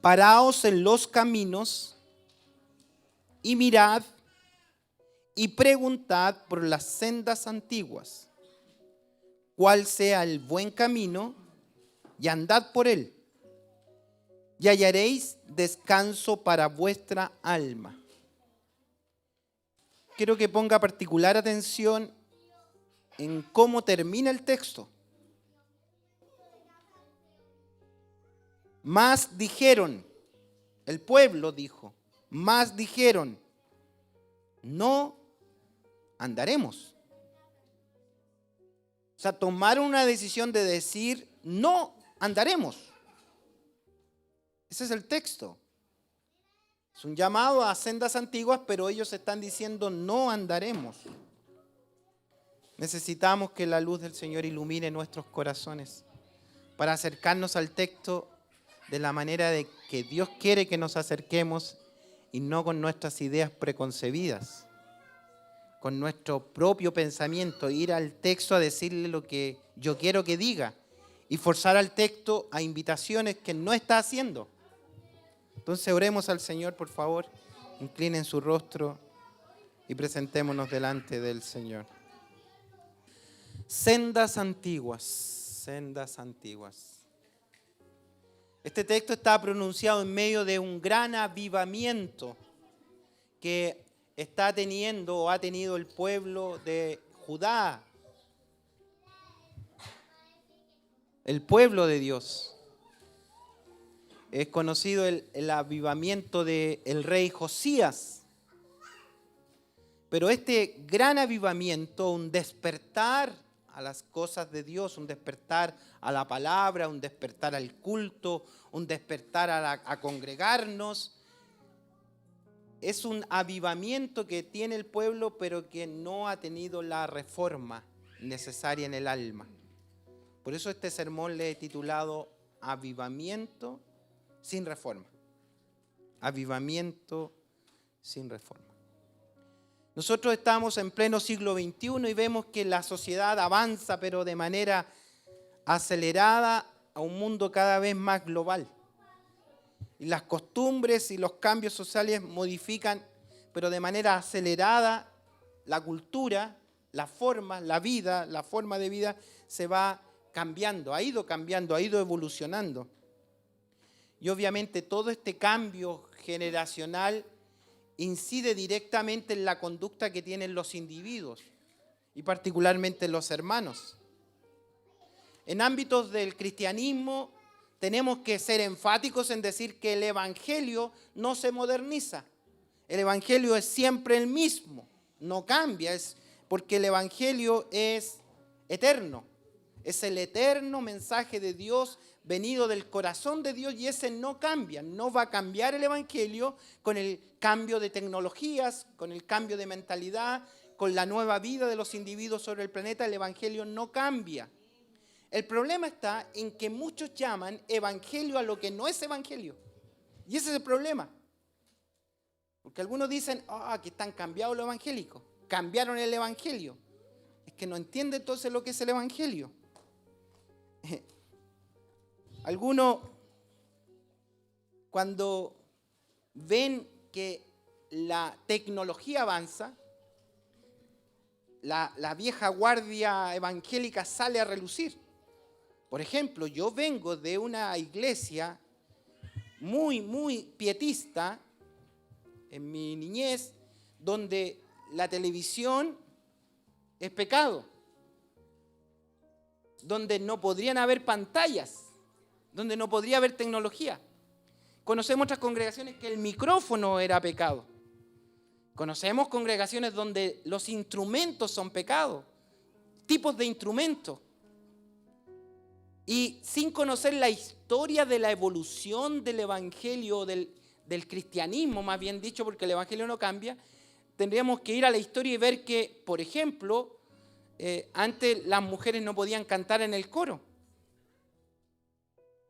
Paraos en los caminos y mirad y preguntad por las sendas antiguas, cuál sea el buen camino, y andad por él, y hallaréis descanso para vuestra alma. Quiero que ponga particular atención en cómo termina el texto. Más dijeron, el pueblo dijo, más dijeron, no andaremos. O sea, tomaron una decisión de decir, no andaremos. Ese es el texto. Es un llamado a sendas antiguas, pero ellos están diciendo, no andaremos. Necesitamos que la luz del Señor ilumine nuestros corazones para acercarnos al texto de la manera de que Dios quiere que nos acerquemos y no con nuestras ideas preconcebidas, con nuestro propio pensamiento, ir al texto a decirle lo que yo quiero que diga y forzar al texto a invitaciones que no está haciendo. Entonces oremos al Señor, por favor, inclinen su rostro y presentémonos delante del Señor. Sendas antiguas, sendas antiguas. Este texto está pronunciado en medio de un gran avivamiento que está teniendo o ha tenido el pueblo de Judá, el pueblo de Dios. Es conocido el avivamiento del rey Josías. Pero este gran avivamiento, un despertar a las cosas de Dios, un despertar a la palabra, un despertar al culto, un despertar a congregarnos, es un avivamiento que tiene el pueblo, pero que no ha tenido la reforma necesaria en el alma. Por eso este sermón le he titulado Avivamiento sin reforma. Avivamiento sin reforma. Nosotros estamos en pleno siglo XXI y vemos que la sociedad avanza, pero de manera acelerada a un mundo cada vez más global. Y las costumbres y los cambios sociales modifican, pero de manera acelerada, la cultura, la forma, la vida, la forma de vida se va cambiando, ha ido evolucionando. Y obviamente todo este cambio generacional incide directamente en la conducta que tienen los individuos y particularmente los hermanos. En ámbitos del cristianismo tenemos que ser enfáticos en decir que el evangelio no se moderniza. El evangelio es siempre el mismo, no cambia, es porque el evangelio es eterno. Es el eterno mensaje de Dios venido del corazón de Dios y ese no cambia. No va a cambiar el evangelio con el cambio de tecnologías, con el cambio de mentalidad, con la nueva vida de los individuos sobre el planeta. El evangelio no cambia. El problema está en que muchos llaman evangelio a lo que no es evangelio. Y ese es el problema. Porque algunos dicen, que están cambiados los evangélicos. Cambiaron el evangelio. Es que no entiende entonces lo que es el evangelio. Algunos, cuando ven que la tecnología avanza, la vieja guardia evangélica sale a relucir. Por ejemplo, yo vengo de una iglesia muy, muy pietista en mi niñez, donde la televisión es pecado, donde no podrían haber pantallas, donde no podría haber tecnología. Conocemos otras congregaciones que el micrófono era pecado. Conocemos congregaciones donde los instrumentos son pecados, tipos de instrumentos. Y sin conocer la historia de la evolución del evangelio, del cristianismo, más bien dicho, porque el evangelio no cambia, tendríamos que ir a la historia y ver que, por ejemplo, antes las mujeres no podían cantar en el coro.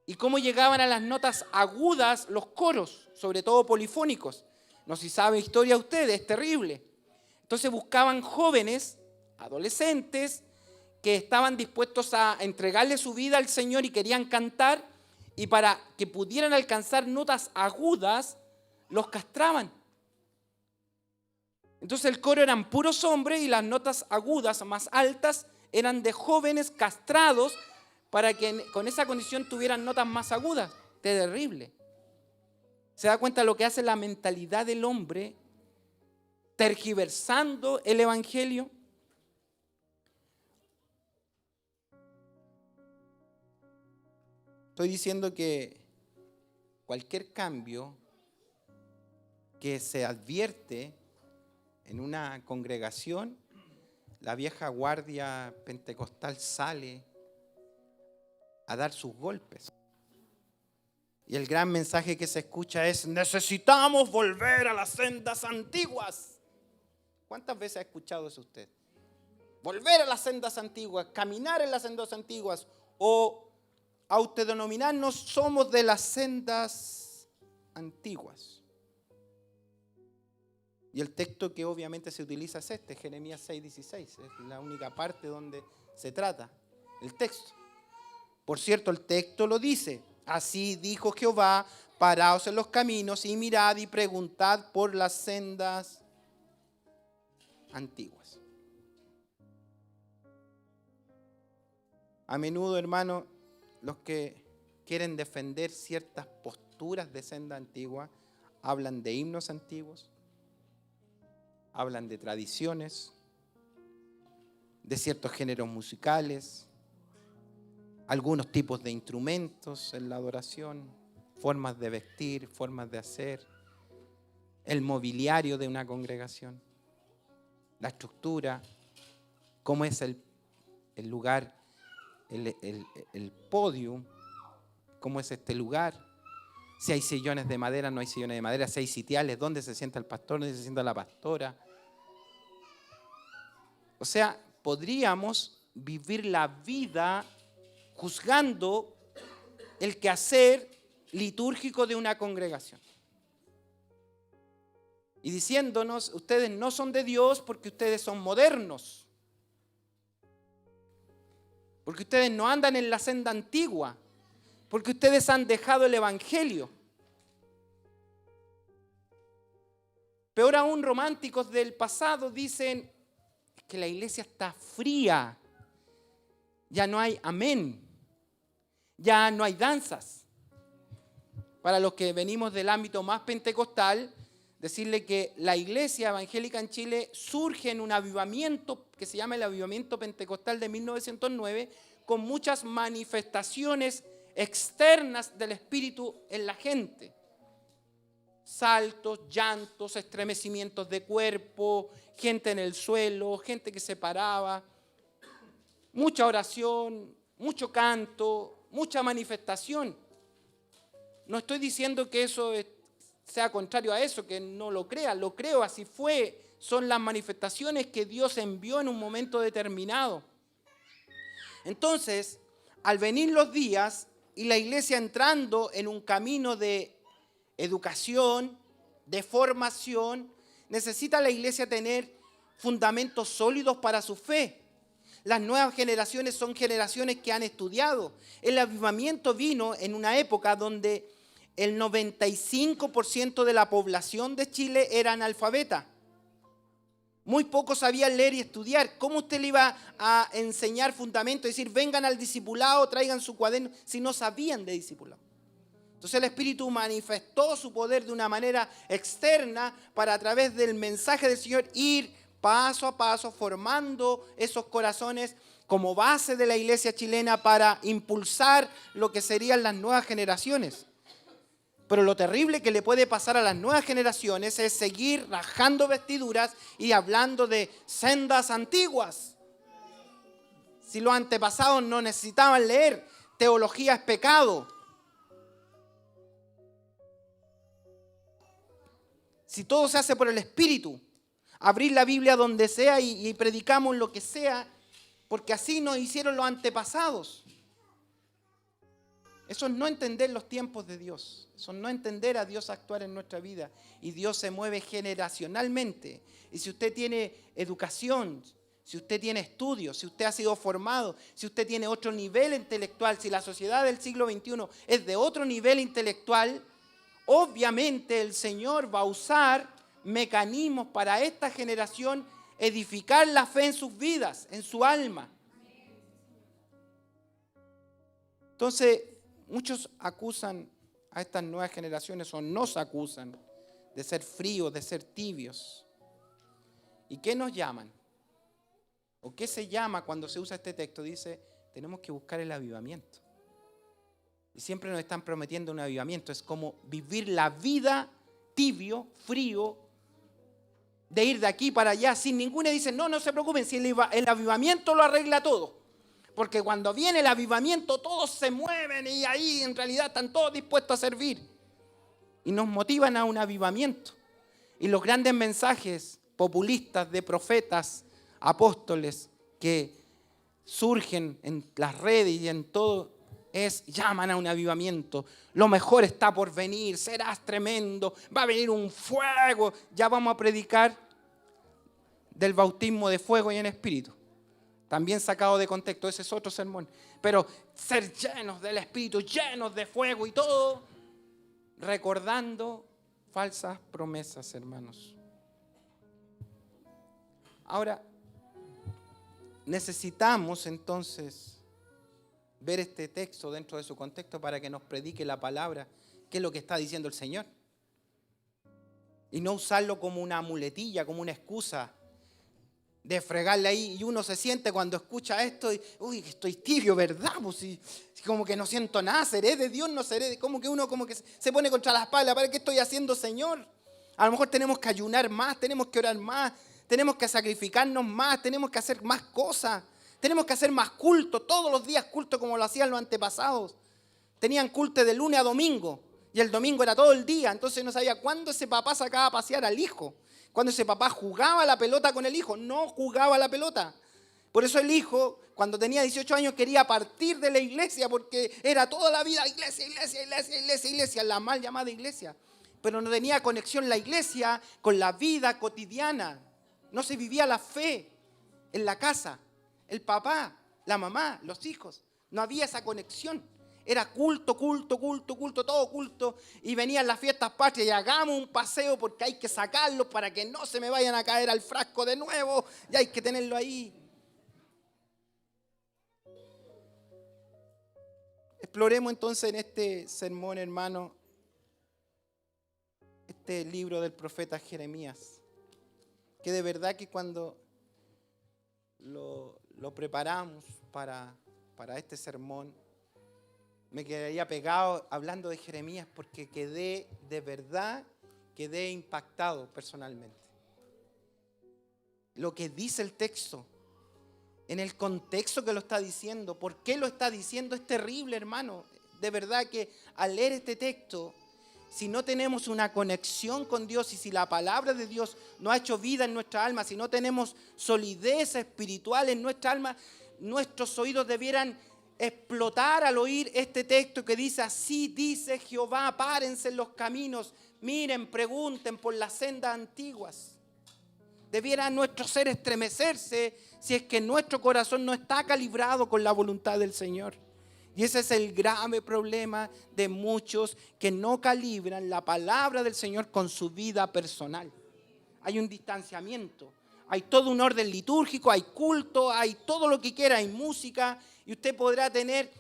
Y cómo llegaban a las notas agudas los coros, sobre todo polifónicos. No sé si sabe historia usted, es terrible. Entonces buscaban jóvenes, adolescentes, que estaban dispuestos a entregarle su vida al Señor y querían cantar, y para que pudieran alcanzar notas agudas, los castraban. Entonces el coro eran puros hombres y las notas agudas más altas eran de jóvenes castrados para que con esa condición tuvieran notas más agudas. Terrible. ¿Se da cuenta de lo que hace la mentalidad del hombre tergiversando el evangelio? Estoy diciendo que cualquier cambio que se advierte en una congregación, la vieja guardia pentecostal sale a dar sus golpes. Y el gran mensaje que se escucha es: necesitamos volver a las sendas antiguas. ¿Cuántas veces ha escuchado eso usted? Volver a las sendas antiguas, caminar en las sendas antiguas, o autodenominarnos somos de las sendas antiguas. Y el texto que obviamente se utiliza es este, Jeremías 6:16. Es la única parte donde se trata el texto. Por cierto, el texto lo dice: así dijo Jehová, paraos en los caminos y mirad y preguntad por las sendas antiguas. A menudo, hermano, los que quieren defender ciertas posturas de senda antigua hablan de himnos antiguos, hablan de tradiciones, de ciertos géneros musicales, algunos tipos de instrumentos en la adoración, formas de vestir, formas de hacer, el mobiliario de una congregación, la estructura, cómo es el lugar, el podium, cómo es este lugar, si hay sillones de madera, no hay sillones de madera, si hay sitiales, dónde se sienta el pastor, dónde se sienta la pastora. O sea, podríamos vivir la vida juzgando el quehacer litúrgico de una congregación y diciéndonos: ustedes no son de Dios porque ustedes son modernos, porque ustedes no andan en la senda antigua, porque ustedes han dejado el evangelio. Peor aún, románticos del pasado dicen que la iglesia está fría, ya no hay amén, ya no hay danzas. Para los que venimos del ámbito más pentecostal, decirle que la iglesia evangélica en Chile surge en un avivamiento que se llama el avivamiento pentecostal de 1909, con muchas manifestaciones externas del Espíritu en la gente. Saltos, llantos, estremecimientos de cuerpo, gente en el suelo, gente que se paraba, mucha oración, mucho canto, mucha manifestación. No estoy diciendo que eso sea contrario a eso, que no lo crea, lo creo, así fue. Son las manifestaciones que Dios envió en un momento determinado. Entonces, al venir los días y la iglesia entrando en un camino de educación, de formación, necesita la iglesia tener fundamentos sólidos para su fe. Las nuevas generaciones son generaciones que han estudiado. El avivamiento vino en una época donde el 95% de la población de Chile era analfabeta. Muy pocos sabían leer y estudiar. ¿Cómo usted le iba a enseñar fundamentos? Es decir, vengan al discipulado, traigan su cuaderno, si no sabían de discipulado. Entonces el Espíritu manifestó su poder de una manera externa para, a través del mensaje del Señor, ir paso a paso formando esos corazones como base de la iglesia chilena para impulsar lo que serían las nuevas generaciones. Pero lo terrible que le puede pasar a las nuevas generaciones es seguir rajando vestiduras y hablando de sendas antiguas. Si los antepasados no necesitaban leer, teología es pecado. Si todo se hace por el Espíritu, abrir la Biblia donde sea y predicamos lo que sea, porque así nos hicieron los antepasados. Eso es no entender los tiempos de Dios. Eso es no entender a Dios actuar en nuestra vida. Y Dios se mueve generacionalmente. Y si usted tiene educación, si usted tiene estudios, si usted ha sido formado, si usted tiene otro nivel intelectual, si la sociedad del siglo XXI es de otro nivel intelectual, obviamente el Señor va a usar mecanismos para esta generación edificar la fe en sus vidas, en su alma. Entonces, muchos acusan a estas nuevas generaciones o nos acusan de ser fríos, de ser tibios. ¿Y qué nos llaman? ¿O qué se llama cuando se usa este texto? Dice, tenemos que buscar el avivamiento. Y siempre nos están prometiendo un avivamiento. Es como vivir la vida tibio, frío, de ir de aquí para allá sin ninguna. Y dicen, no se preocupen, si el avivamiento lo arregla todo. Porque cuando viene el avivamiento todos se mueven y ahí en realidad están todos dispuestos a servir. Y nos motivan a un avivamiento. Y los grandes mensajes populistas de profetas, apóstoles que surgen en las redes y en todo, llaman a un avivamiento. Lo mejor está por venir, serás tremendo, va a venir un fuego. Ya vamos a predicar del bautismo de fuego y en espíritu. También sacado de contexto, ese es otro sermón. Pero ser llenos del espíritu, llenos de fuego y todo, recordando falsas promesas, hermanos. Ahora, necesitamos entonces ver este texto dentro de su contexto para que nos predique la palabra, qué es lo que está diciendo el Señor. Y no usarlo como una muletilla, como una excusa de fregarle ahí. Y uno se siente cuando escucha esto y, uy, estoy tibio, ¿verdad? Pues si como que no siento nada, seré de Dios, no seré. Como que uno como que se pone contra la espalda, ¿para qué estoy haciendo, Señor? A lo mejor tenemos que ayunar más, tenemos que orar más, tenemos que sacrificarnos más, tenemos que hacer más cosas, tenemos que hacer más culto, todos los días culto como lo hacían los antepasados. Tenían culto de lunes a domingo y el domingo era todo el día, entonces no sabía cuándo ese papá sacaba a pasear al hijo, cuándo ese papá jugaba la pelota con el hijo, no jugaba la pelota. Por eso el hijo, cuando tenía 18 años, quería partir de la iglesia porque era toda la vida iglesia, la mal llamada iglesia. Pero no tenía conexión la iglesia con la vida cotidiana. No se vivía la fe en la casa, el papá, la mamá, los hijos. No había esa conexión. Era culto, todo culto. Y venían las fiestas patrias y hagamos un paseo porque hay que sacarlos para que no se me vayan a caer al frasco de nuevo. Y hay que tenerlo ahí. Exploremos entonces en este sermón, hermano, este libro del profeta Jeremías. Que de verdad que cuando lo preparamos para este sermón, me quedaría pegado hablando de Jeremías porque quedé impactado personalmente. Lo que dice el texto, en el contexto que lo está diciendo, por qué lo está diciendo, es terrible, hermano. De verdad que al leer este texto, si no tenemos una conexión con Dios y si la palabra de Dios no ha hecho vida en nuestra alma, si no tenemos solidez espiritual en nuestra alma, nuestros oídos debieran explotar al oír este texto que dice, así dice Jehová, párense en los caminos, miren, pregunten por las sendas antiguas. Debiera nuestro ser estremecerse si es que nuestro corazón no está calibrado con la voluntad del Señor. Y ese es el grave problema de muchos que no calibran la palabra del Señor con su vida personal. Hay un distanciamiento, hay todo un orden litúrgico, hay culto, hay todo lo que quiera, hay música, y usted podrá tener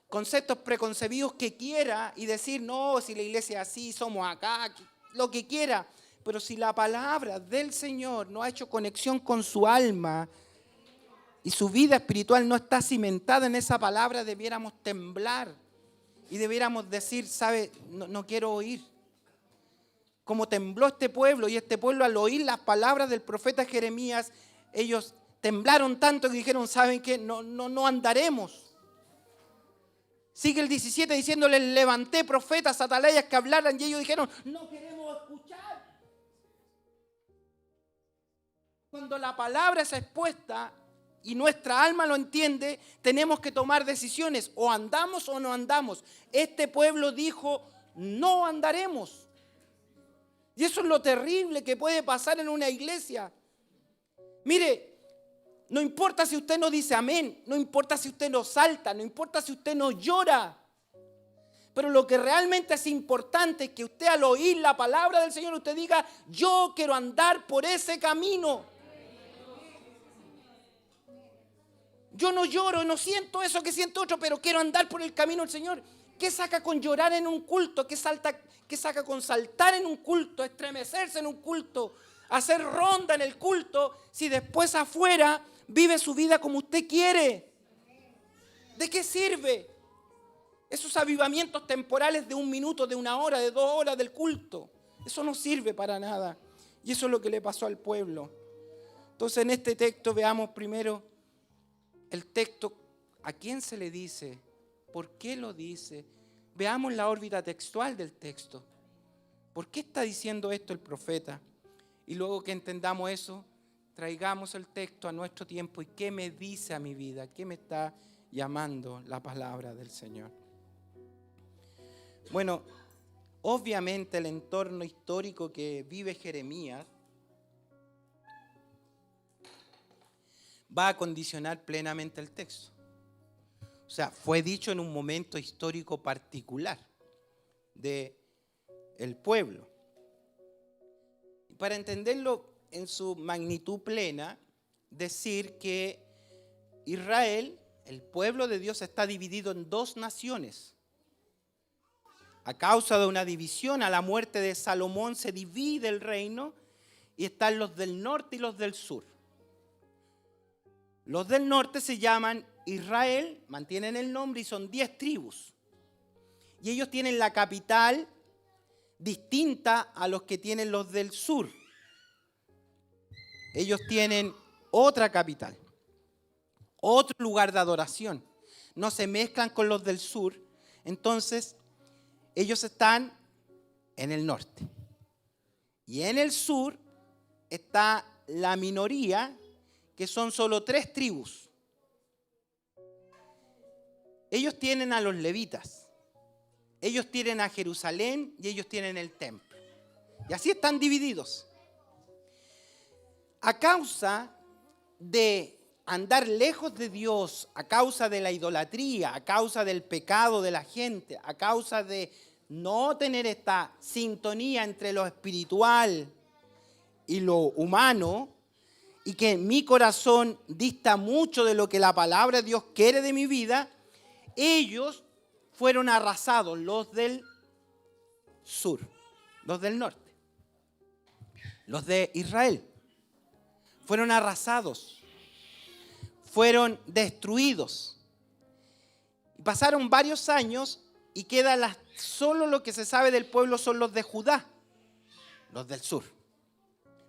conceptos preconcebidos que quiera y decir, no, si la iglesia es así, somos acá, lo que quiera. Pero si la palabra del Señor no ha hecho conexión con su alma, y su vida espiritual no está cimentada en esa palabra, debiéramos temblar y debiéramos decir, ¿sabe? No quiero oír. Como tembló este pueblo, y este pueblo al oír las palabras del profeta Jeremías, ellos temblaron tanto que dijeron, ¿saben qué? No andaremos. Sigue el 17 diciéndoles, levanté profetas, atalayas que hablaran, y ellos dijeron, no queremos escuchar. Cuando la palabra es expuesta, y nuestra alma lo entiende, tenemos que tomar decisiones, o andamos o no andamos. Este pueblo dijo, no andaremos. Y eso es lo terrible que puede pasar en una iglesia. Mire, No importa si usted no dice amén, no importa si usted no salta, no importa si usted no llora. Pero lo que realmente es importante es que usted al oír la palabra del Señor, usted diga, yo quiero andar por ese camino. Yo no lloro, no siento eso que siente otro, pero quiero andar por el camino del Señor. ¿Qué saca con llorar en un culto? ¿Qué saca con saltar en un culto? Estremecerse en un culto, hacer ronda en el culto, si después afuera vive su vida como usted quiere? ¿De qué sirve esos avivamientos temporales de 1 minuto, de 1 hora, de 2 horas del culto? Eso no sirve para nada. Y eso es lo que le pasó al pueblo. Entonces en este texto veamos primero el texto, ¿a quién se le dice? ¿Por qué lo dice? Veamos la órbita textual del texto. ¿Por qué está diciendo esto el profeta? Y luego que entendamos eso, traigamos el texto a nuestro tiempo. ¿Y qué me dice a mi vida? ¿Qué me está llamando la palabra del Señor? Bueno, obviamente el entorno histórico que vive Jeremías va a condicionar plenamente el texto. O sea, fue dicho en un momento histórico particular del pueblo. Y para entenderlo en su magnitud plena, decir que Israel, el pueblo de Dios, está dividido en 2 naciones. A causa de una división, a la muerte de Salomón se divide el reino y están los del norte y los del sur. Los del norte se llaman Israel, mantienen el nombre y son 10 tribus. Y ellos tienen la capital distinta a los que tienen los del sur. Ellos tienen otra capital, otro lugar de adoración. No se mezclan con los del sur. Entonces, ellos están en el norte. Y en el sur está la minoría, que son solo 3 tribus. Ellos tienen a los levitas, ellos tienen a Jerusalén y ellos tienen el templo. Y así están divididos. A causa de andar lejos de Dios, a causa de la idolatría, a causa del pecado de la gente, a causa de no tener esta sintonía entre lo espiritual y lo humano, y que mi corazón dista mucho de lo que la palabra de Dios quiere de mi vida, ellos fueron arrasados, los del sur, los del norte, los de Israel. Fueron arrasados, fueron destruidos. Pasaron varios años y queda solo lo que se sabe del pueblo son los de Judá, los del sur,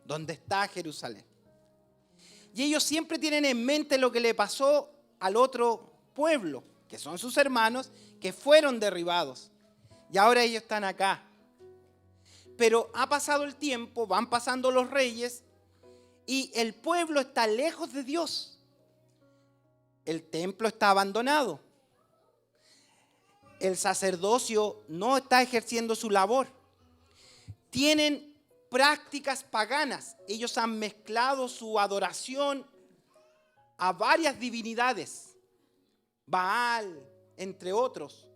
donde está Jerusalén. Y ellos siempre tienen en mente lo que le pasó al otro pueblo, que son sus hermanos, que fueron derribados. Y ahora ellos están acá. Pero ha pasado el tiempo, van pasando los reyes, y el pueblo está lejos de Dios. El templo está abandonado. El sacerdocio no está ejerciendo su labor. Tienen prácticas paganas. Ellos han mezclado su adoración a varias divinidades, Baal, entre otros.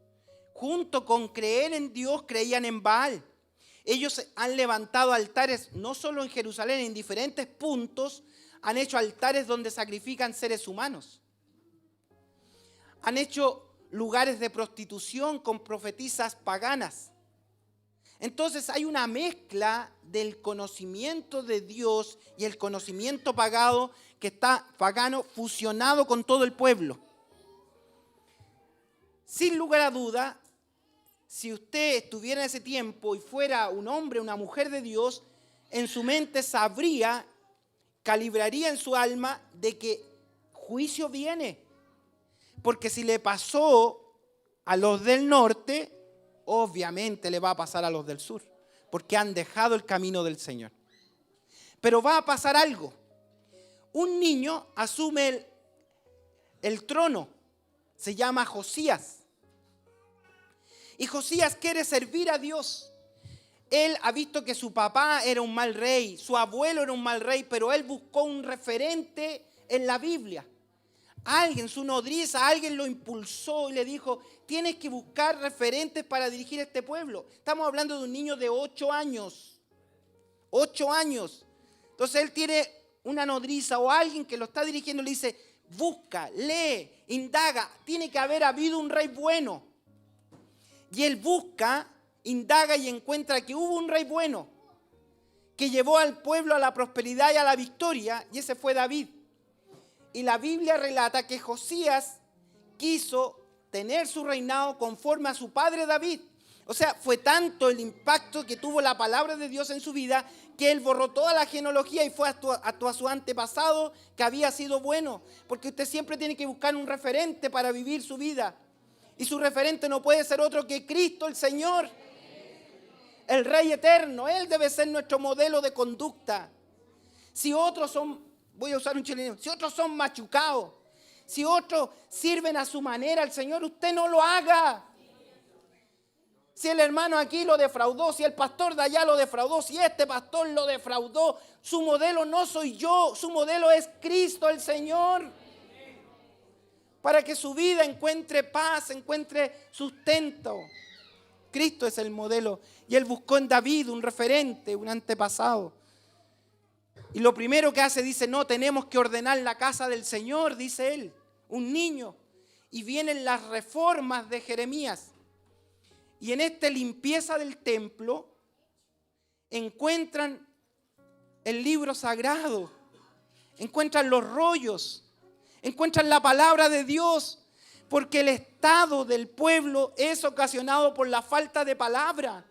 Junto con creer en Dios, creían en Baal. Ellos han levantado altares, no solo en Jerusalén, en diferentes puntos, han hecho altares donde sacrifican seres humanos. Han hecho lugares de prostitución con profetisas paganas. Entonces hay una mezcla del conocimiento de Dios y el conocimiento pagano que está pagano fusionado con todo el pueblo. Sin lugar a duda, si usted estuviera en ese tiempo y fuera un hombre, una mujer de Dios, en su mente sabría, calibraría en su alma de que juicio viene. Porque si le pasó a los del norte, obviamente le va a pasar a los del sur, porque han dejado el camino del Señor. Pero va a pasar algo. Un niño asume el trono, se llama Josías. Y Josías quiere servir a Dios. Él ha visto que su papá era un mal rey, su abuelo era un mal rey, pero él buscó un referente en la Biblia. Alguien, su nodriza, alguien lo impulsó y le dijo, tienes que buscar referentes para dirigir este pueblo. Estamos hablando de un niño de 8 años. 8 años. Entonces él tiene una nodriza o alguien que lo está dirigiendo y le dice, busca, lee, indaga. Tiene que haber habido un rey bueno. Y él busca, indaga y encuentra que hubo un rey bueno que llevó al pueblo a la prosperidad y a la victoria, y ese fue David. Y la Biblia relata que Josías quiso tener su reinado conforme a su padre David. O sea, fue tanto el impacto que tuvo la palabra de Dios en su vida que él borró toda la genealogía y fue a su antepasado que había sido bueno. Porque usted siempre tiene que buscar un referente para vivir su vida. Y su referente no puede ser otro que Cristo el Señor, el Rey eterno. Él debe ser nuestro modelo de conducta. Si otros son, voy a usar un chileno, si otros son machucados, si otros sirven a su manera al Señor, usted no lo haga. Si el hermano aquí lo defraudó, si el pastor de allá lo defraudó, si este pastor lo defraudó, su modelo no soy yo, su modelo es Cristo el Señor. Para que su vida encuentre paz, encuentre sustento. Cristo es el modelo. Y él buscó en David un referente, un antepasado. Y lo primero que hace, dice, no, tenemos que ordenar la casa del Señor, dice él, un niño. Y vienen las reformas de Jeremías. Y en esta limpieza del templo encuentran el libro sagrado, encuentran los rollos, encuentran la palabra de Dios, porque el estado del pueblo es ocasionado por la falta de palabra.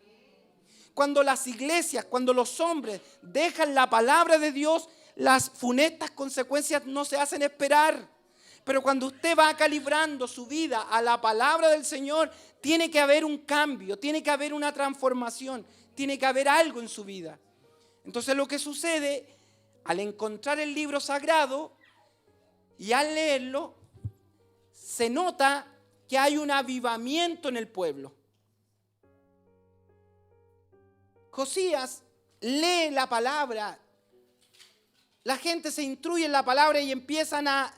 Cuando las iglesias, cuando los hombres dejan la palabra de Dios, las funestas consecuencias no se hacen esperar. Pero cuando usted va calibrando su vida a la palabra del Señor, tiene que haber un cambio, tiene que haber una transformación, tiene que haber algo en su vida. Entonces lo que sucede, al encontrar el libro sagrado y al leerlo, se nota que hay un avivamiento en el pueblo. Josías lee la palabra, la gente se instruye en la palabra y empiezan a,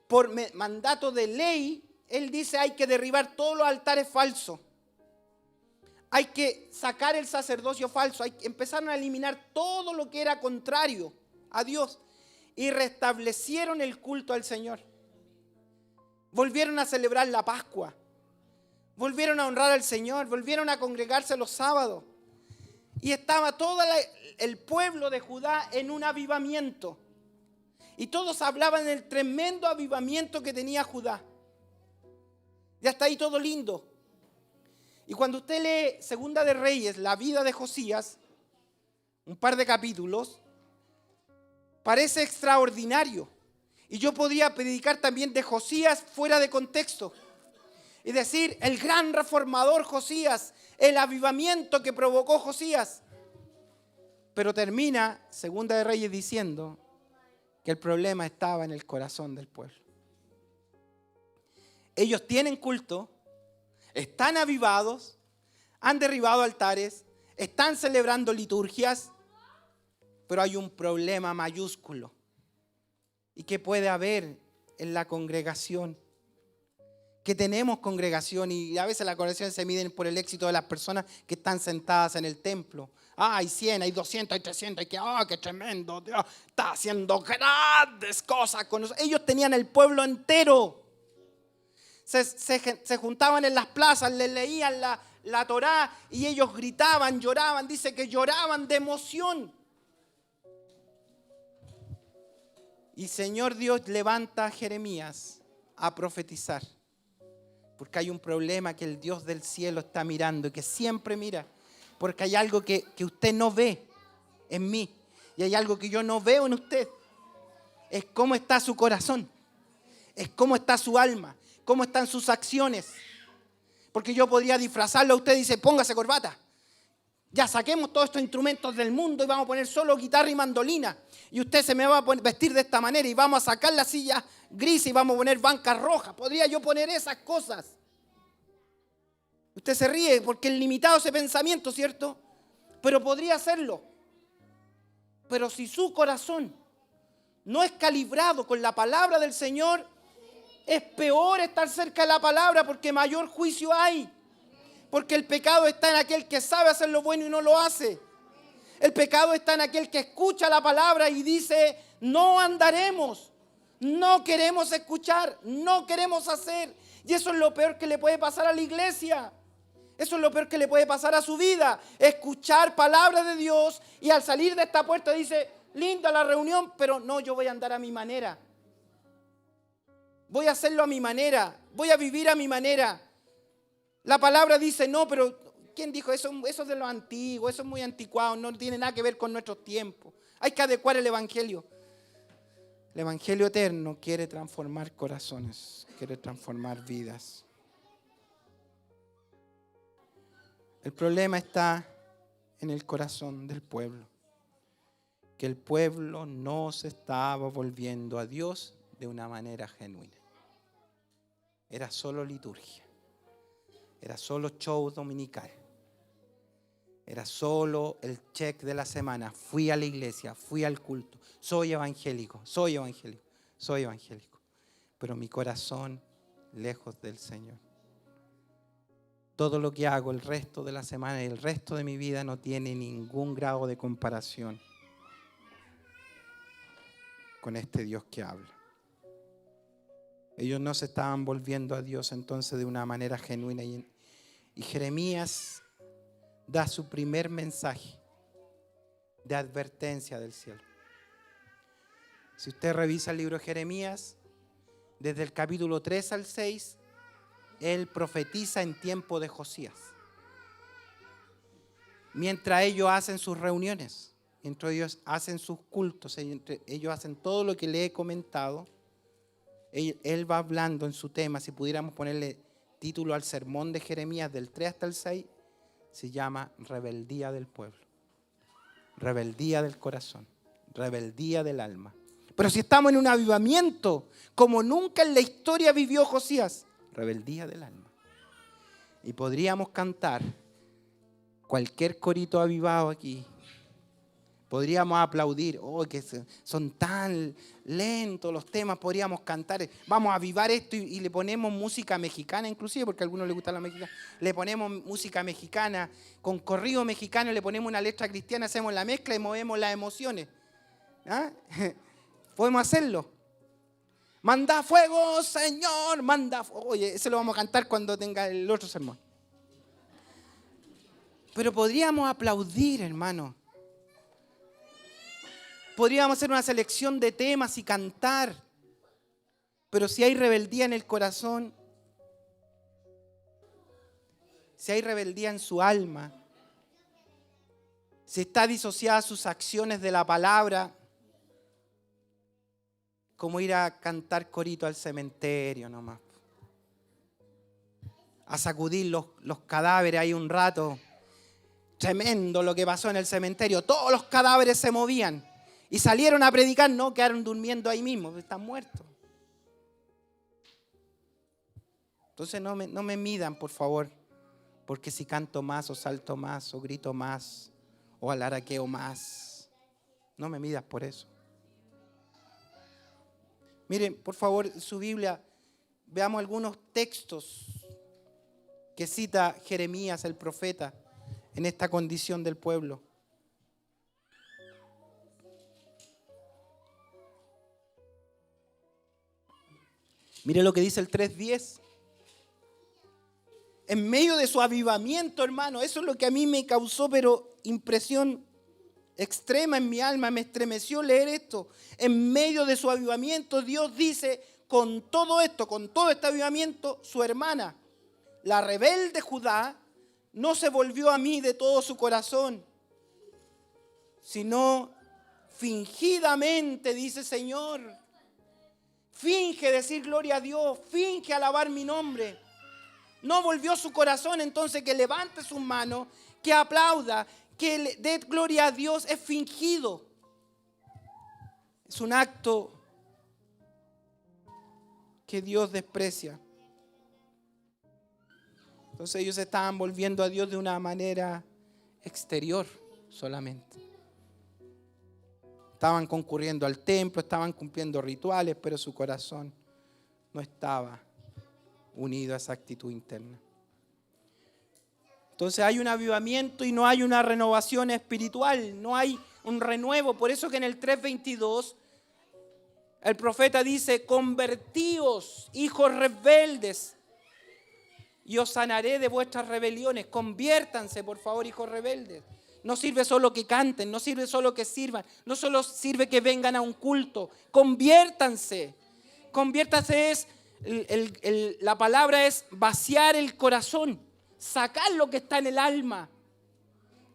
por mandato de ley, él dice hay que derribar todos los altares falsos. Hay que sacar el sacerdocio falso. Empezaron a eliminar todo lo que era contrario a Dios y restablecieron el culto al Señor. Volvieron a celebrar la Pascua. Volvieron a honrar al Señor. Volvieron a congregarse los sábados. Y estaba todo el pueblo de Judá en un avivamiento. Y todos hablaban del tremendo avivamiento que tenía Judá. Y hasta ahí todo lindo. Y cuando usted lee Segunda de Reyes, la vida de Josías, un par de capítulos, parece extraordinario. Y yo podría predicar también de Josías fuera de contexto. Y decir, el gran reformador Josías, el avivamiento que provocó Josías. Pero termina Segunda de Reyes diciendo que el problema estaba en el corazón del pueblo. Ellos tienen culto, están avivados, han derribado altares, están celebrando liturgias, pero hay un problema mayúsculo. ¿Y qué puede haber en la congregación? Que tenemos congregación y a veces las congregaciones se miden por el éxito de las personas que están sentadas en el templo. Hay 100, hay 200, hay 300, qué tremendo, Dios está haciendo grandes cosas con nosotros. Ellos tenían el pueblo entero. Se juntaban en las plazas, les leían la Torá y ellos gritaban, lloraban, dice que lloraban de emoción. Y Señor Dios levanta a Jeremías a profetizar. Porque hay un problema que el Dios del cielo está mirando y que siempre mira. Porque hay algo que usted no ve en mí. Y hay algo que yo no veo en usted. Es cómo está su corazón. Es cómo está su alma. Cómo están sus acciones. Porque yo podría disfrazarlo a usted y dice, póngase corbata. Ya saquemos todos estos instrumentos del mundo y vamos a poner solo guitarra y mandolina. Y usted se me va a vestir de esta manera y vamos a sacar la silla gris y vamos a poner bancas rojas. ¿Podría yo poner esas cosas? Usted se ríe porque es limitado ese pensamiento, ¿cierto? Pero podría hacerlo. Pero si su corazón no es calibrado con la palabra del Señor, es peor estar cerca de la palabra porque mayor juicio hay. Porque el pecado está en aquel que sabe hacer lo bueno y no lo hace. El pecado está en aquel que escucha la palabra y dice, no andaremos, no queremos escuchar, no queremos hacer. Y eso es lo peor que le puede pasar a la iglesia. Eso es lo peor que le puede pasar a su vida. Escuchar palabra de Dios y al salir de esta puerta dice, linda la reunión, pero no, yo voy a andar a mi manera. Voy a hacerlo a mi manera, voy a vivir a mi manera. La palabra dice, no, pero ¿quién dijo eso? Eso es de lo antiguo, eso es muy anticuado, no tiene nada que ver con nuestros tiempos. Hay que adecuar el evangelio. El evangelio eterno quiere transformar corazones, quiere transformar vidas. El problema está en el corazón del pueblo, que el pueblo no se estaba volviendo a Dios de una manera genuina. Era solo liturgia, era solo show dominical, era solo el check de la semana. Fui a la iglesia, fui al culto, soy evangélico, pero mi corazón lejos del Señor. Todo lo que hago el resto de la semana y el resto de mi vida no tiene ningún grado de comparación con este Dios que habla. Ellos no se estaban volviendo a Dios entonces de una manera genuina. Y Jeremías da su primer mensaje de advertencia del cielo. Si usted revisa el libro de Jeremías, desde el capítulo 3 al 6, él profetiza en tiempo de Josías. Mientras ellos hacen sus reuniones, mientras ellos hacen sus cultos, ellos hacen todo lo que le he comentado, él va hablando en su tema. Si pudiéramos ponerle título al sermón de Jeremías del 3 hasta el 6, se llama rebeldía del pueblo, rebeldía del corazón, rebeldía del alma. Pero si estamos en un avivamiento como nunca en la historia vivió Josías, rebeldía del alma. Y podríamos cantar cualquier corito avivado aquí. Podríamos aplaudir, que son tan lentos los temas, podríamos cantar, vamos a avivar esto y le ponemos música mexicana inclusive, porque a algunos les gusta la mexicana, le ponemos música mexicana, con corrido mexicano le ponemos una letra cristiana, hacemos la mezcla y movemos las emociones. ¿Ah? Podemos hacerlo. Manda fuego, Señor, manda fuego. Oye, ese lo vamos a cantar cuando tenga el otro sermón. Pero podríamos aplaudir, hermano. Podríamos hacer una selección de temas y cantar. Pero si hay rebeldía en el corazón, si hay rebeldía en su alma, si está disociada sus acciones de la palabra, como ir a cantar corito al cementerio nomás, a sacudir los cadáveres ahí un rato. Tremendo lo que pasó en el cementerio. Todos los cadáveres se movían y salieron a predicar. No, quedaron durmiendo ahí mismo, están muertos. Entonces no me midan, por favor, porque si canto más o salto más o grito más o alaraqueo más. No me midas por eso. Miren, por favor, su Biblia, veamos algunos textos que cita Jeremías, el profeta, en esta condición del pueblo. Mire lo que dice el 3:10. En medio de su avivamiento, hermano, eso es lo que a mí me causó, pero impresión extrema en mi alma, me estremeció leer esto. En medio de su avivamiento, Dios dice, con todo esto, con todo este avivamiento, su hermana, la rebelde Judá, no se volvió a mí de todo su corazón, sino fingidamente, dice Señor. Finge decir gloria a Dios, finge alabar mi nombre. No volvió su corazón, entonces que levante sus manos, que aplauda, que le dé gloria a Dios, es fingido. Es un acto que Dios desprecia. Entonces ellos estaban volviendo a Dios de una manera exterior solamente. Estaban concurriendo al templo, estaban cumpliendo rituales, pero su corazón no estaba unido a esa actitud interna. Entonces hay un avivamiento y no hay una renovación espiritual, no hay un renuevo. Por eso que en el 3:22 el profeta dice: convertíos, hijos rebeldes, y os sanaré de vuestras rebeliones. Conviértanse, por favor, hijos rebeldes. No sirve solo que canten, no sirve solo que sirvan, no solo sirve que vengan a un culto. Conviértanse. Conviértanse es, la palabra es vaciar el corazón, sacar lo que está en el alma,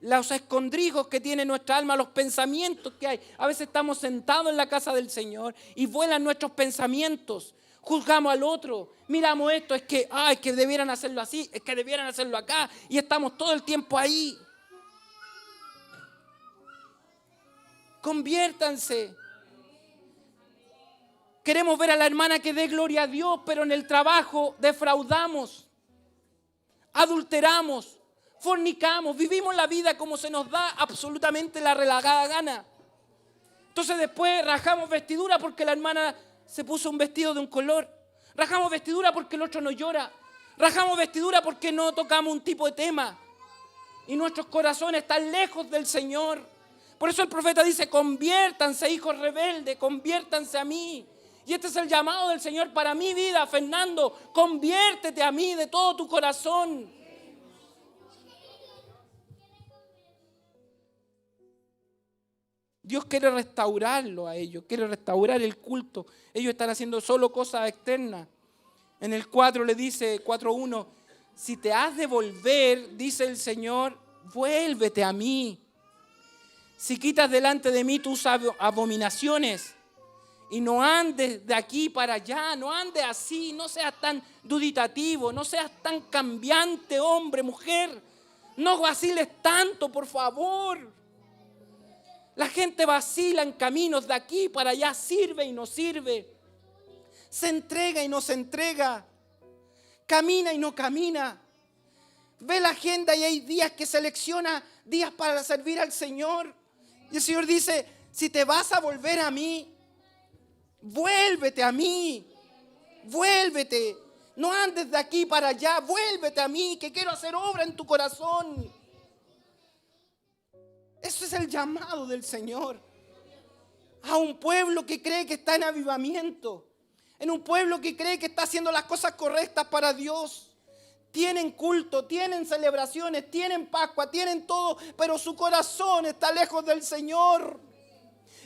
los escondrijos que tiene nuestra alma, los pensamientos que hay. A veces estamos sentados en la casa del Señor y vuelan nuestros pensamientos. Juzgamos al otro, miramos esto, es que debieran hacerlo así, es que debieran hacerlo acá, y estamos todo el tiempo ahí. Conviértanse. Queremos ver a la hermana que dé gloria a Dios, pero en el trabajo defraudamos, adulteramos, fornicamos, vivimos la vida como se nos da absolutamente la relajada gana. Entonces después rajamos vestidura porque la hermana se puso un vestido de un color. Rajamos vestidura porque el otro no llora. Rajamos vestidura porque no tocamos un tipo de tema. Y nuestros corazones están lejos del Señor. Por eso el profeta dice: conviértanse, hijos rebeldes, conviértanse a mí. Y este es el llamado del Señor para mi vida, Fernando. Conviértete a mí de todo tu corazón. Dios quiere restaurarlo a ellos, quiere restaurar el culto. Ellos están haciendo solo cosas externas. En el 4 le dice, 4:1, si te has de volver, dice el Señor, vuélvete a mí. Si quitas delante de mí tus abominaciones y no andes de aquí para allá, no andes así, no seas tan duditativo, no seas tan cambiante, hombre, mujer. No vaciles tanto, por favor. La gente vacila en caminos de aquí para allá, sirve y no sirve. Se entrega y no se entrega. Camina y no camina. Ve la agenda y hay días que selecciona días para servir al Señor. Y el Señor dice: si te vas a volver a mí, vuélvete a mí. Vuélvete. No andes de aquí para allá, vuélvete a mí, que quiero hacer obra en tu corazón. Eso es el llamado del Señor. A un pueblo que cree que está en avivamiento. En un pueblo que cree que está haciendo las cosas correctas para Dios. Tienen culto, tienen celebraciones, tienen Pascua, tienen todo, pero su corazón está lejos del Señor.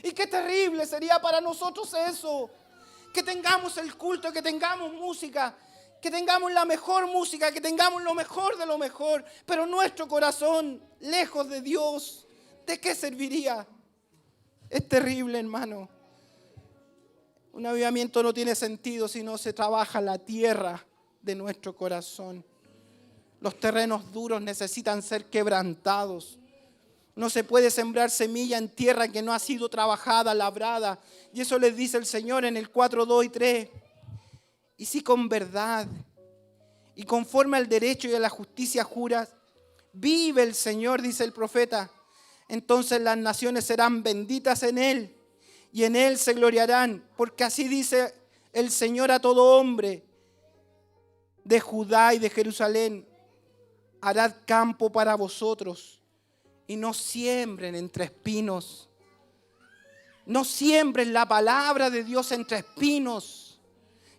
Y qué terrible sería para nosotros eso. Que tengamos el culto, que tengamos música, que tengamos la mejor música, que tengamos lo mejor de lo mejor, pero nuestro corazón lejos de Dios. ¿De qué serviría? Es terrible, hermano. Un avivamiento no tiene sentido si no se trabaja la tierra de nuestro corazón. Los terrenos duros necesitan ser quebrantados. No se puede sembrar semilla en tierra que no ha sido trabajada, labrada. Y eso les dice el Señor en el 4:2 y 3. Y si con verdad y conforme al derecho y a la justicia juras, vive el Señor, dice el profeta, entonces las naciones serán benditas en Él y en Él se gloriarán, porque así dice el Señor a todo hombre de Judá y de Jerusalén: harad campo para vosotros y no siembren entre espinos. No siembren la palabra de Dios entre espinos.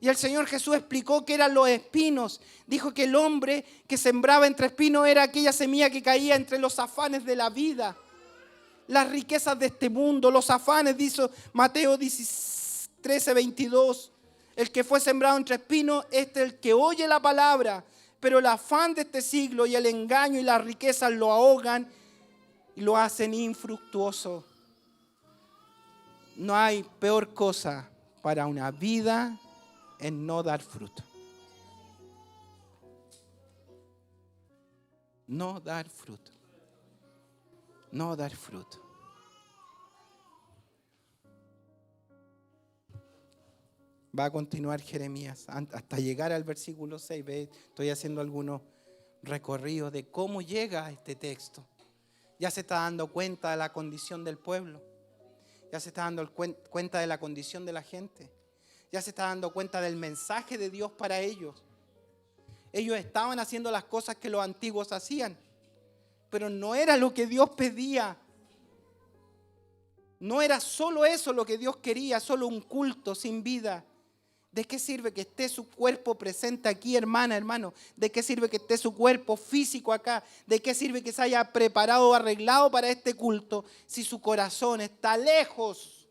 Y el Señor Jesús explicó qué eran los espinos. Dijo que el hombre que sembraba entre espinos era aquella semilla que caía entre los afanes de la vida, las riquezas de este mundo, los afanes, dice Mateo 13:22. El que fue sembrado entre espinos es el que oye la palabra, pero el afán de este siglo y el engaño y las riquezas lo ahogan y lo hacen infructuoso. No hay peor cosa para una vida en no dar fruto. No dar fruto. No dar fruto. Va a continuar Jeremías hasta llegar al versículo 6. Estoy haciendo algunos recorridos de cómo llega a este texto. Ya se está dando cuenta de la condición del pueblo. Ya se está dando cuenta de la condición de la gente. Ya se está dando cuenta del mensaje de Dios para ellos. Ellos estaban haciendo las cosas que los antiguos hacían, pero no era lo que Dios pedía. No era solo eso lo que Dios quería, solo un culto sin vida. ¿De qué sirve que esté su cuerpo presente aquí, hermana, hermano? ¿De qué sirve que esté su cuerpo físico acá? ¿De qué sirve que se haya preparado o arreglado para este culto si su corazón está lejos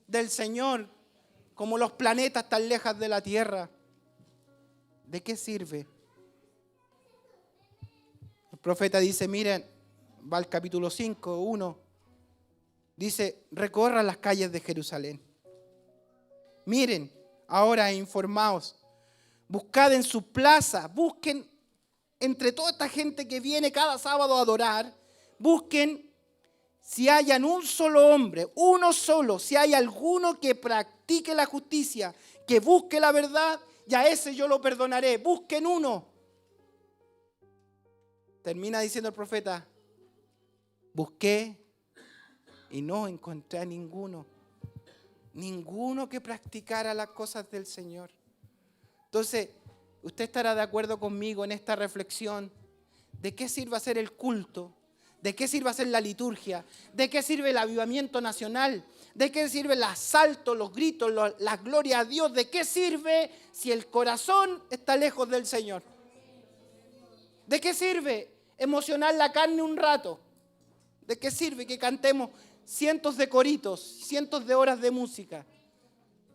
del Señor, como los planetas están lejos de la tierra? ¿De qué sirve? El profeta dice, miren, va al capítulo 5, 1. Dice, recorran las calles de Jerusalén. Miren, ahora informaos. Buscad en su plaza, busquen entre toda esta gente que viene cada sábado a adorar, busquen si hayan un solo hombre, uno solo, si hay alguno que practique la justicia, que busque la verdad, y a ese yo lo perdonaré. Busquen uno. Termina diciendo el profeta, busqué y no encontré a ninguno. Ninguno que practicara las cosas del Señor. Entonces, usted estará de acuerdo conmigo en esta reflexión. ¿De qué sirve hacer el culto? ¿De qué sirve hacer la liturgia? ¿De qué sirve el avivamiento nacional? ¿De qué sirve el asalto, los gritos, la gloria a Dios? ¿De qué sirve si el corazón está lejos del Señor? ¿De qué sirve emocionar la carne un rato? ¿De qué sirve que cantemos cientos de coritos, cientos de horas de música?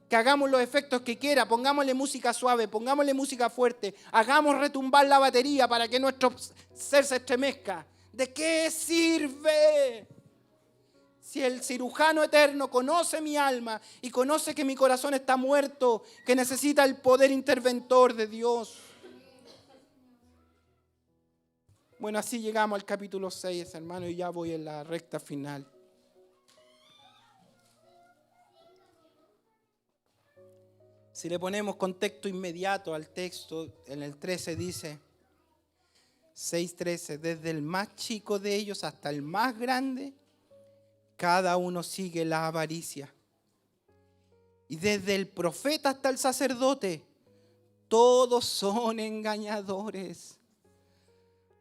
Que hagamos los efectos que quiera, pongámosle música suave, pongámosle música fuerte, hagamos retumbar la batería para que nuestro ser se estremezca. ¿De qué sirve? Si el cirujano eterno conoce mi alma y conoce que mi corazón está muerto, que necesita el poder interventor de Dios. Bueno, así llegamos al capítulo 6, hermano, y ya voy en la recta final. Si le ponemos contexto inmediato al texto, en el 13 dice, 6:13, desde el más chico de ellos hasta el más grande, cada uno sigue la avaricia. Y desde el profeta hasta el sacerdote, todos son engañadores.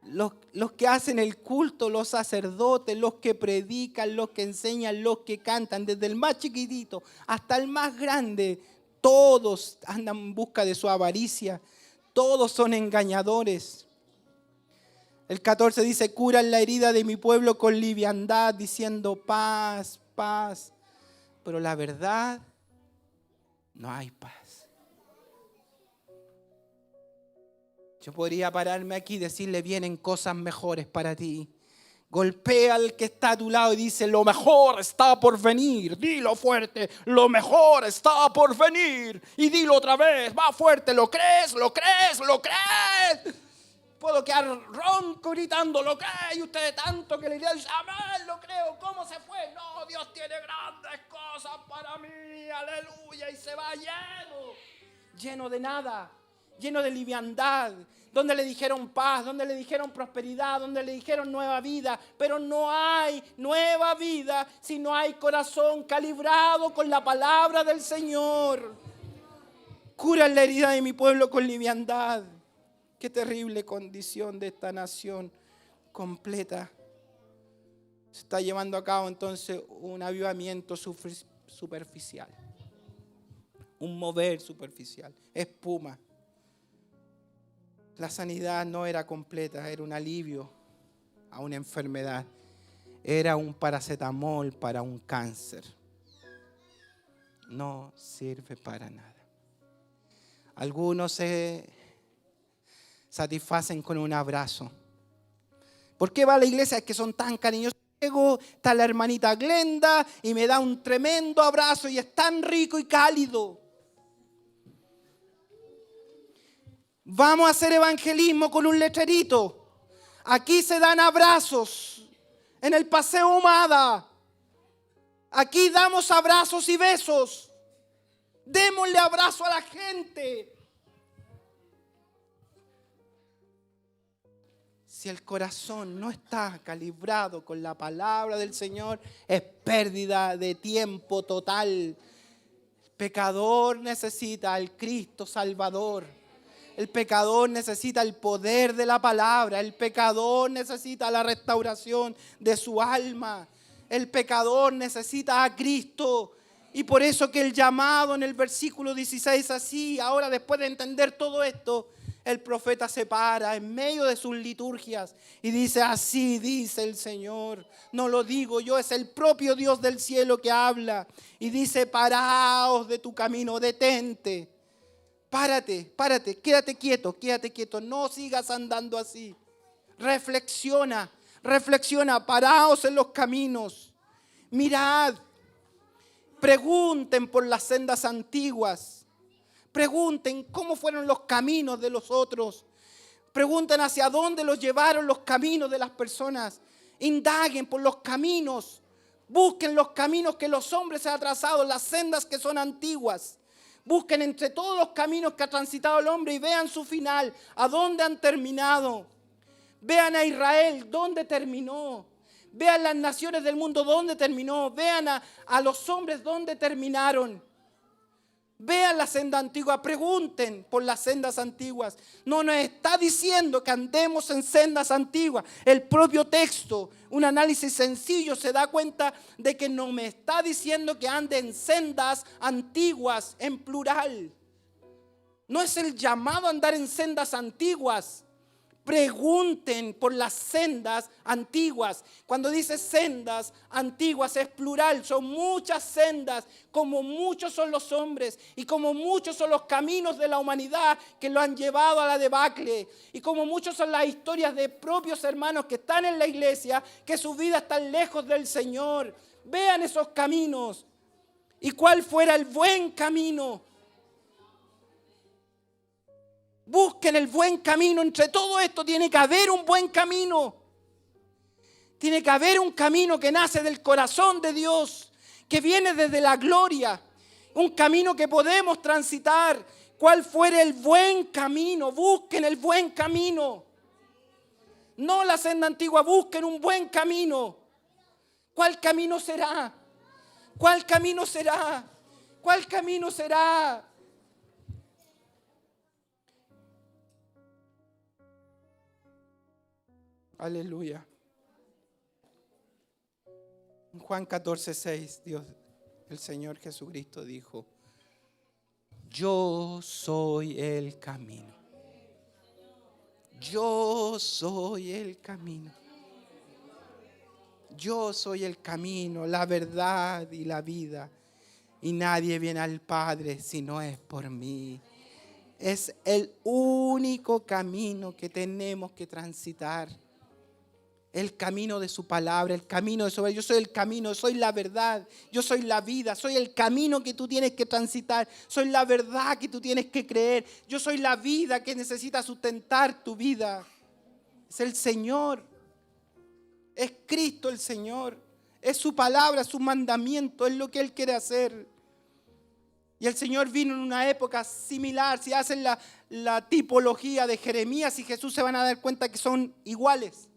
Los que hacen el culto, los sacerdotes, los que predican, los que enseñan, los que cantan, desde el más chiquitito hasta el más grande, todos andan en busca de su avaricia, todos son engañadores. El 14 dice, curan la herida de mi pueblo con liviandad, diciendo paz, paz. Pero la verdad, no hay paz. Yo podría pararme aquí y decirle, vienen cosas mejores para ti. Golpea al que está a tu lado y dice, lo mejor está por venir. Dilo fuerte, lo mejor está por venir. Y dilo otra vez, más fuerte, ¿lo crees? ¿Lo crees? ¿Lo crees? Puedo quedar ronco gritando, ¿lo crees? Y ustedes tanto que le digan, amén, lo creo. ¿Cómo se fue? No, Dios tiene grandes cosas para mí, aleluya. Y se va lleno de nada, lleno de liviandad. Donde le dijeron paz, donde le dijeron prosperidad, donde le dijeron nueva vida. Pero no hay nueva vida si no hay corazón calibrado con la palabra del Señor. Cura la herida de mi pueblo con liviandad. Qué terrible condición de esta nación completa. Se está llevando a cabo entonces un avivamiento superficial. Un mover superficial, espuma. La sanidad no era completa, era un alivio a una enfermedad. Era un paracetamol para un cáncer. No sirve para nada. Algunos se satisfacen con un abrazo. ¿Por qué va a la iglesia? Es que son tan cariñosos. Luego está la hermanita Glenda y me da un tremendo abrazo y es tan rico y cálido. Vamos a hacer evangelismo con un letrerito. Aquí se dan abrazos. En el Paseo Humada. Aquí damos abrazos y besos. Démosle abrazo a la gente. Si el corazón no está calibrado con la palabra del Señor, es pérdida de tiempo total. El pecador necesita al Cristo Salvador. El pecador necesita el poder de la palabra. El pecador necesita la restauración de su alma. El pecador necesita a Cristo. Y por eso que el llamado en el versículo 16 así, ahora después de entender todo esto, el profeta se para en medio de sus liturgias y dice: así dice el Señor. No lo digo yo, es el propio Dios del cielo que habla. Y dice: paraos de tu camino, detente. Párate, quédate quieto, no sigas andando así. Reflexiona, paraos en los caminos. Mirad, pregunten por las sendas antiguas. Pregunten cómo fueron los caminos de los otros. Pregunten hacia dónde los llevaron los caminos de las personas. Indaguen por los caminos. Busquen los caminos que los hombres han trazado, las sendas que son antiguas. Busquen entre todos los caminos que ha transitado el hombre y vean su final, a dónde han terminado. Vean a Israel, dónde terminó. Vean las naciones del mundo, dónde terminó. Vean a los hombres, dónde terminaron. Vean la senda antigua, pregunten por las sendas antiguas. No nos está diciendo que andemos en sendas antiguas. El propio texto, un análisis sencillo, se da cuenta de que no me está diciendo que ande en sendas antiguas en plural. No es el llamado a andar en sendas antiguas. Pregunten por las sendas antiguas. Cuando dice sendas antiguas es plural, son muchas sendas, como muchos son los hombres y como muchos son los caminos de la humanidad que lo han llevado a la debacle, y como muchos son las historias de propios hermanos que están en la iglesia, que su vida está lejos del Señor. Vean esos caminos y cuál fuera el buen camino. Busquen el buen camino. Entre todo esto tiene que haber un buen camino. Tiene que haber un camino que nace del corazón de Dios, que viene desde la gloria. Un camino que podemos transitar. ¿Cuál fuera el buen camino? Busquen el buen camino. No la senda antigua, busquen un buen camino. ¿Cuál camino será? ¿Cuál camino será? ¿Cuál camino será? Aleluya. En Juan 14:6, Dios, el Señor Jesucristo dijo: yo soy el camino. Yo soy el camino. Yo soy el camino, la verdad y la vida. Y nadie viene al Padre si no es por mí. Es el único camino que tenemos que transitar. El camino de su palabra, el camino de su verdad. Yo soy el camino, soy la verdad, yo soy la vida, soy el camino que tú tienes que transitar, soy la verdad que tú tienes que creer, yo soy la vida que necesita sustentar tu vida. Es el Señor, es Cristo el Señor, es su palabra, su mandamiento, es lo que Él quiere hacer. Y el Señor vino en una época similar. Si hacen la tipología de Jeremías y Jesús, se van a dar cuenta que son iguales.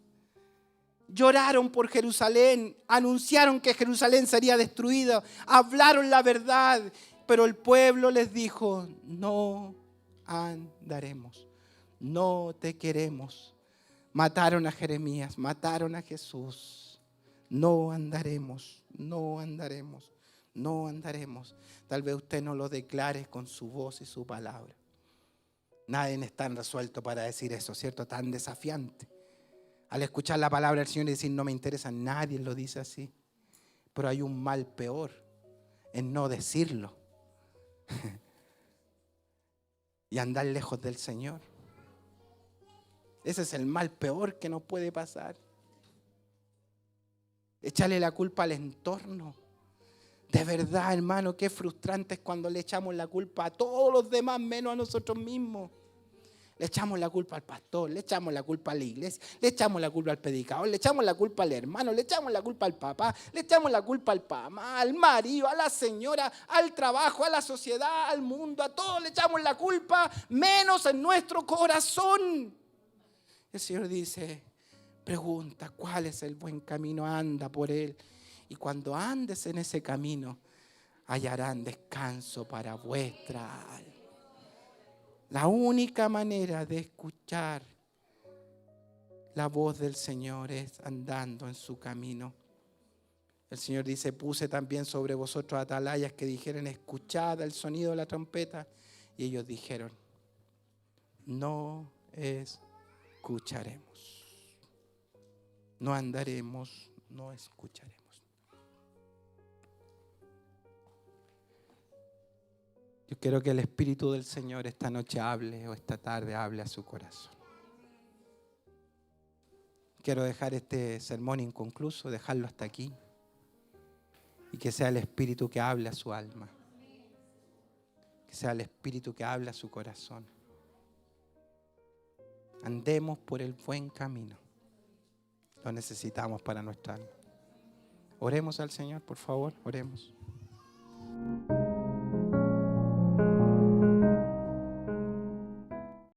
Lloraron por Jerusalén, anunciaron que Jerusalén sería destruida, hablaron la verdad, pero el pueblo les dijo: no andaremos, no te queremos. Mataron a Jeremías, mataron a Jesús. No andaremos, no andaremos, no andaremos. Tal vez usted no lo declare con su voz y su palabra. Nadie es tan resuelto para decir eso, ¿cierto? Tan desafiante. Al escuchar la palabra del Señor y decir: no me interesa, nadie lo dice así. Pero hay un mal peor en no decirlo y andar lejos del Señor. Ese es el mal peor que nos puede pasar. Echarle la culpa al entorno. De verdad, hermano, qué frustrante es cuando le echamos la culpa a todos los demás menos a nosotros mismos. Le echamos la culpa al pastor, le echamos la culpa a la iglesia, le echamos la culpa al predicador, le echamos la culpa al hermano, le echamos la culpa al papá, le echamos la culpa al mamá, al marido, a la señora, al trabajo, a la sociedad, al mundo, a todos le echamos la culpa, menos en nuestro corazón. El Señor dice: Pregunta, ¿cuál es el buen camino? Anda por él. Y cuando andes en ese camino, hallarán descanso para vuestra alma. La única manera de escuchar la voz del Señor es andando en su camino. El Señor dice, puse también sobre vosotros atalayas que dijeran, escuchad el sonido de la trompeta. Y ellos dijeron, no escucharemos. No andaremos, no escucharemos. Yo quiero que el Espíritu del Señor esta noche hable o esta tarde hable a su corazón. Quiero dejar este sermón inconcluso, dejarlo hasta aquí. Y que sea el Espíritu que hable a su alma. Que sea el Espíritu que hable a su corazón. Andemos por el buen camino. Lo necesitamos para nuestra alma. Oremos al Señor, por favor, oremos.